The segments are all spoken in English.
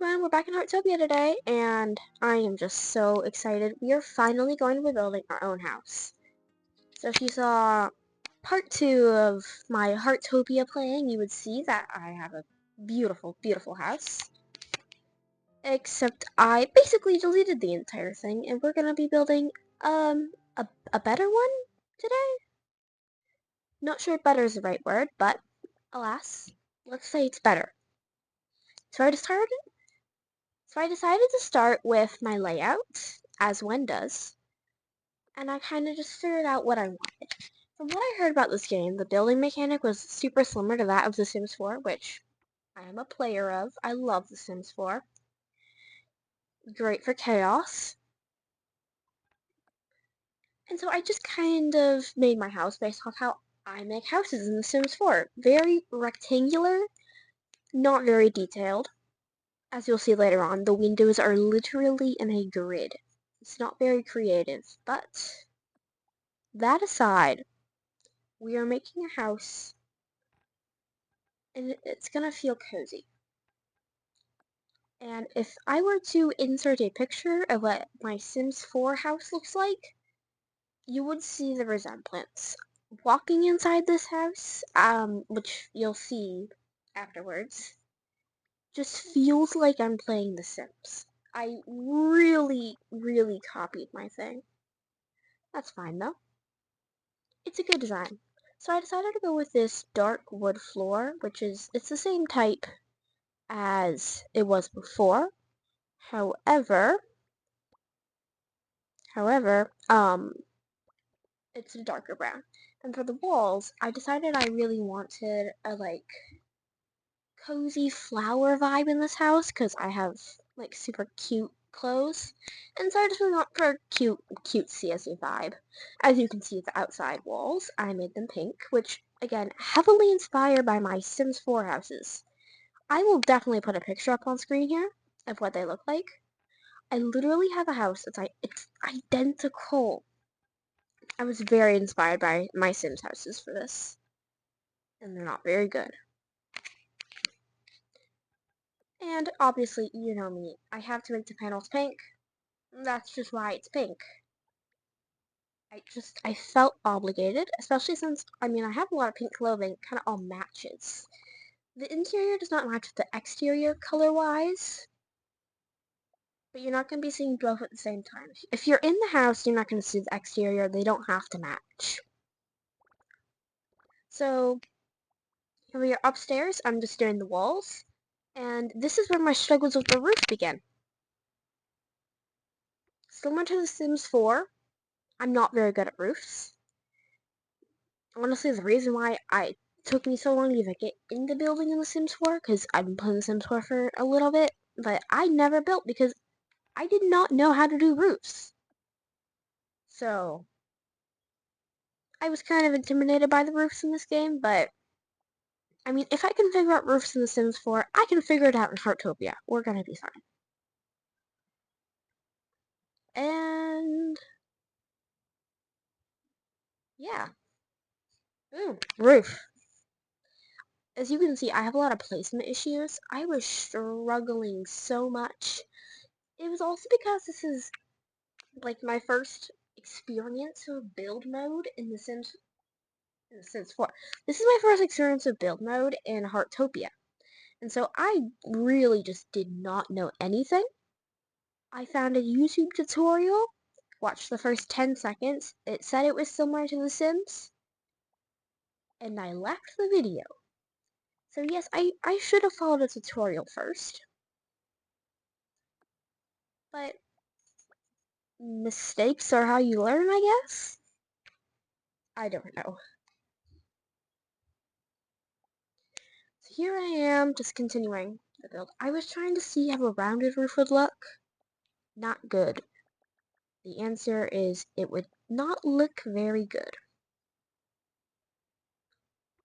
everyone, we're back in Heartopia today, and I am just so excited. We are finally going to be building our own house. So if you saw part 2 of my Heartopia playing, you would see that I have a beautiful, beautiful house. Except I basically deleted the entire thing, and we're going to be building, a better one today? Not sure better is the right word, but alas, let's say it's better. So I decided to start with my layout, as one does, and I kind of just figured out what I wanted. From what I heard about this game, the building mechanic was super similar to that of The Sims 4, which I am a player of. I love The Sims 4. Great for chaos. And so I just kind of made my house based off how I make houses in The Sims 4. Very rectangular, not very detailed. As you'll see later on, the windows are literally in a grid. It's not very creative, but that aside, we are making a house, and it's gonna feel cozy. And if I were to insert a picture of what my Sims 4 house looks like, you would see the resemblance. Walking inside this house, which you'll see afterwards, just feels like I'm playing The Sims. I really, really copied my thing. That's fine though. It's a good design. So I decided to go with this dark wood floor, it's the same type as it was before. However, it's a darker brown. And for the walls, I decided I really wanted a cozy flower vibe in this house because I have super cute clothes. And so I just really want for a cute CSU vibe. As you can see, the outside walls, I made them pink, which again, heavily inspired by my Sims 4 houses. I will definitely put a picture up on screen here of what they look like. I literally have a house it's identical. I was very inspired by my Sims houses for this, and they're not very good. And obviously, you know me, I have to make the panels pink. That's just why it's pink. I felt obligated, especially since, I have a lot of pink clothing, kind of all matches. The interior does not match the exterior color-wise, but you're not going to be seeing both at the same time. If you're in the house, you're not going to see the exterior. They don't have to match. So, here we are upstairs. I'm just doing the walls. And this is where my struggles with the roof begin. Similar to The Sims 4, I'm not very good at roofs. Honestly, the reason why it took me so long to even get into building in The Sims 4, because I've been playing The Sims 4 for a little bit, but I never built because I did not know how to do roofs. So, I was kind of intimidated by the roofs in this game, but if I can figure out roofs in The Sims 4, I can figure it out in Heartopia. We're gonna be fine. And yeah. Ooh, roof. As you can see, I have a lot of placement issues. I was struggling so much. It was also because this is my first experience of build mode in The Sims 4. This is my first experience of build mode in Heartopia. And so I really just did not know anything. I found a YouTube tutorial, watched the first 10 seconds, it said it was similar to The Sims, and I left the video. So yes, I should have followed a tutorial first. But mistakes are how you learn, I guess? I don't know. So here I am, just continuing the build. I was trying to see how a rounded roof would look. Not good. The answer is it would not look very good.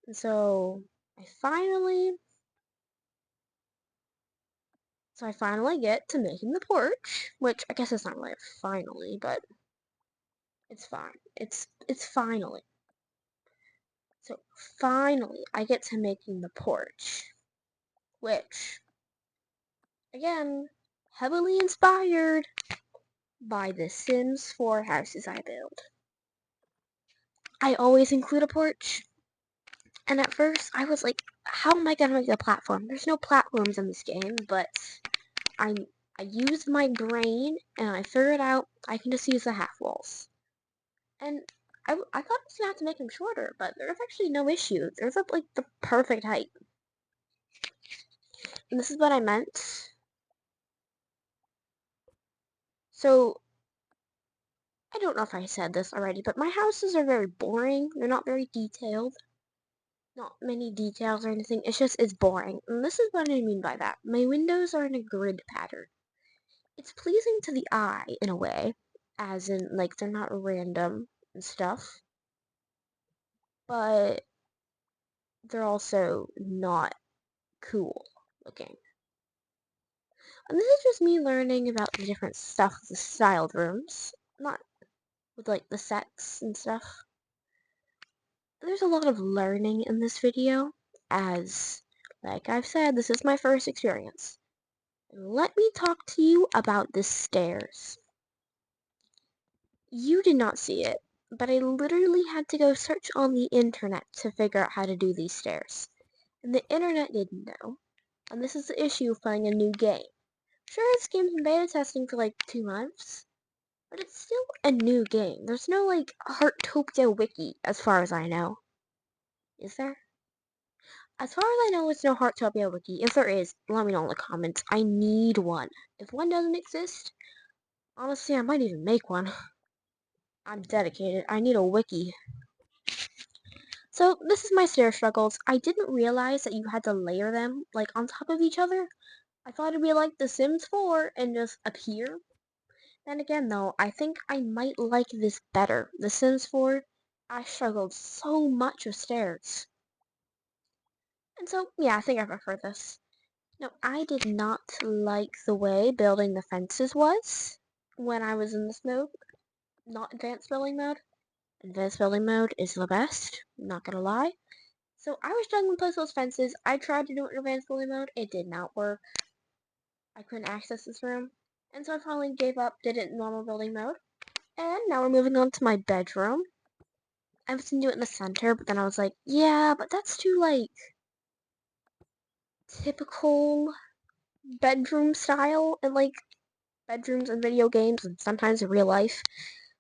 And so I finally get to making the porch, which I guess it's not really a finally, but it's fine. It's finally. So finally I get to making the porch, which Again, heavily inspired by the Sims 4 houses I build. I always include a porch, and at first I was like, how am I gonna make a platform? There's no platforms in this game, but I used my brain and I figured out I can just use the half walls. And I thought I was gonna have to make them shorter, but there's actually no issue. There's like the perfect height. And this is what I meant. So I don't know if I said this already, but my houses are very boring. They're not very detailed. Not many details or anything. It's boring. And this is what I mean by that. My windows are in a grid pattern. It's pleasing to the eye in a way, as in, like, they're not random and stuff, but they're also not cool looking. And this is just me learning about the different stuff with the styled rooms, not with, like, the sets and stuff. There's a lot of learning in this video, as, like I've said, this is my first experience. Let me talk to you about the stairs. You did not see it, but I literally had to go search on the internet to figure out how to do these stairs. And the internet didn't know. And this is the issue of playing a new game. Sure, this game's been beta testing for like 2 months, but it's still a new game. There's no like Heartopia wiki, as far as I know. Is there? As far as I know, there's no Heartopia wiki. If there is, let me know in the comments. I need one. If one doesn't exist, honestly, I might even make one. I'm dedicated. I need a wiki. So, this is my stair struggles. I didn't realize that you had to layer them, like, on top of each other. I thought it'd be like The Sims 4 and just appear. Then again, though, I think I might like this better. The Sims 4, I struggled so much with stairs. And so, yeah, I think I prefer this. No, I did not like the way building the fences was when I was in this mode. Not advanced building mode. Advanced building mode is the best, not gonna lie. So I was struggling to place those fences. I tried to do it in advanced building mode. It did not work. I couldn't access this room. And so I finally gave up, did it in normal building mode. And now we're moving on to my bedroom. I was gonna do it in the center, but then I was like, yeah, but that's too, like, typical bedroom style and, like, bedrooms and video games and sometimes in real life.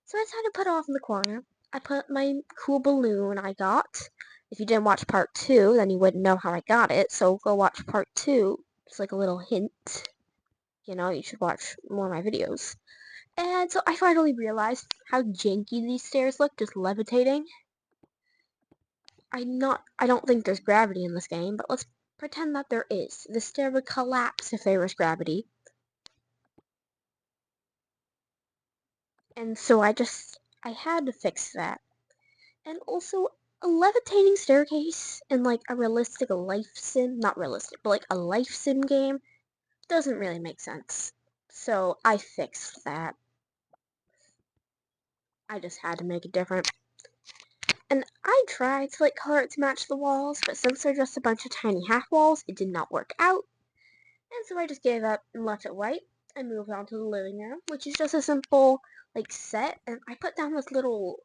So I decided to put it off in the corner. I put my cool balloon I got. If you didn't watch part 2, then you wouldn't know how I got it, so go watch part 2. It's like a little hint. You know, you should watch more of my videos. And so I finally realized how janky these stairs look, just levitating. I don't think there's gravity in this game, but let's pretend that there is. The stair would collapse if there was gravity. And so I had to fix that. And also, a levitating staircase in like a realistic life sim, not realistic, but like a life sim game, doesn't really make sense. So I fixed that. I just had to make it different. And I tried to like color it to match the walls, but since they're just a bunch of tiny half walls, it did not work out. And so I just gave up and left it white and moved on to the living room, which is just a simple like set. And I put down this little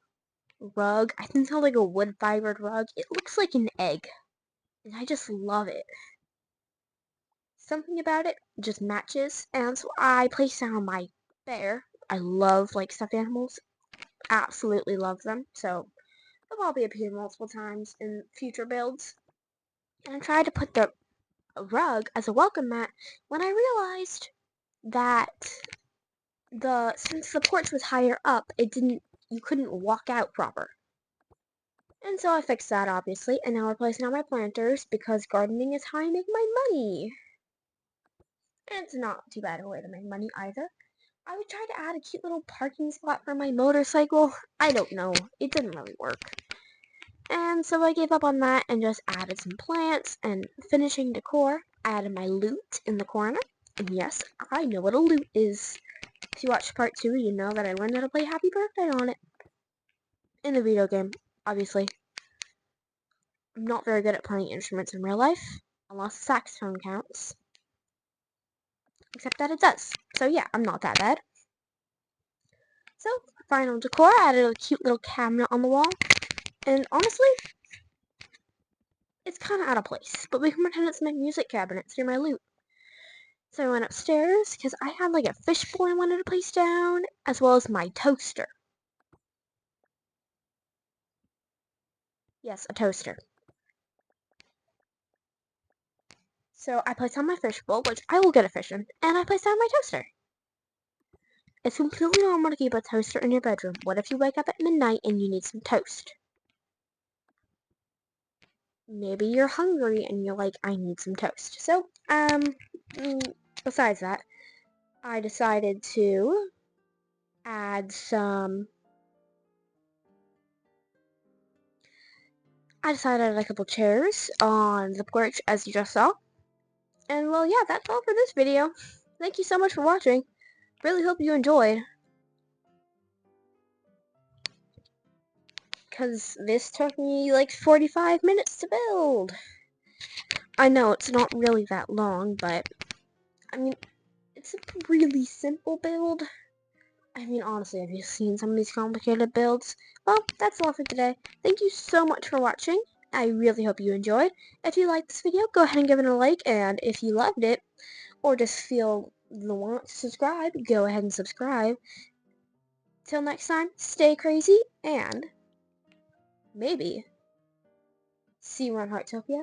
rug. I think it's called like a wood fibered rug. It looks like an egg. And I just love it. Something about it just matches. And so I placed down my bear. I love like stuffed animals. Absolutely love them. So they'll probably appear multiple times in future builds. And I tried to put the rug as a welcome mat when I realized that since the porch was higher up, you couldn't walk out proper. And so I fixed that obviously, and now we're placing out my planters because gardening is how I make my money. And it's not too bad a way to make money either. I would try to add a cute little parking spot for my motorcycle. I don't know. It didn't really work. And so I gave up on that and just added some plants and finishing decor. I added my loot in the corner. And yes, I know what a loot is. If you watched part 2, you know that I learned how to play Happy Birthday on it. In the video game, obviously. I'm not very good at playing instruments in real life, unless saxophone counts. except that it does. So yeah, I'm not that bad. So, final decor, I added a cute little cabinet on the wall, and honestly, it's kind of out of place, but we can pretend it's my music cabinet through my loot. So I went upstairs, because I had like a fishbowl I wanted to place down, as well as my toaster. Yes, a toaster. So I placed on my fishbowl, which I will get a fish in, and I placed down my toaster. It's completely normal to keep a toaster in your bedroom. What if you wake up at midnight and you need some toast? Maybe you're hungry and you're like, I need some toast. So, besides that, I decided to add some... I decided to add a couple chairs on the porch, as you just saw. And, well, yeah, that's all for this video. Thank you so much for watching. Really hope you enjoyed. Because this took me, like, 45 minutes to build. I know it's not really that long, but, I mean, it's a really simple build. I mean, honestly, have you seen some of these complicated builds? Well, that's all for today. Thank you so much for watching. I really hope you enjoyed. If you liked this video, go ahead and give it a like, and if you loved it, or just feel the want to subscribe, go ahead and subscribe. Till next time, stay crazy, and maybe see you on Heartopia.